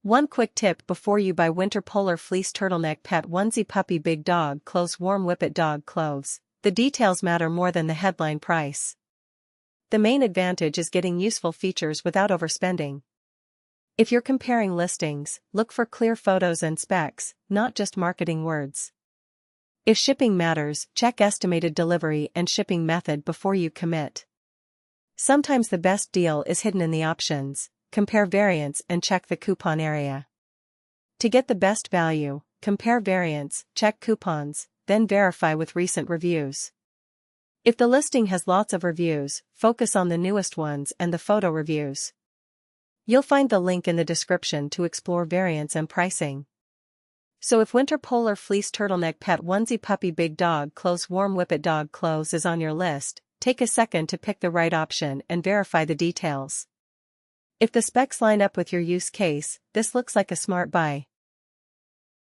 One quick tip before you buy winter polar fleece turtleneck pet onesie puppy big dog clothes warm Whippet dog clothes. The details matter more than the headline price. The main advantage is getting useful features without overspending. If you're comparing listings, look for clear photos and specs, not just marketing words. If shipping matters, check estimated delivery and shipping method before you commit. Sometimes the best deal is hidden in the options. Compare variants and check the coupon area. To get the best value, compare variants, check coupons, then verify with recent reviews. If the listing has lots of reviews, focus on the newest ones and the photo reviews. You'll find the link in the description to explore variants and pricing. So if winter polar fleece turtleneck pet onesie puppy big dog clothes warm Whippet dog clothes is on your list, take a second to pick the right option and verify the details. If the specs line up with your use case, this looks like a smart buy.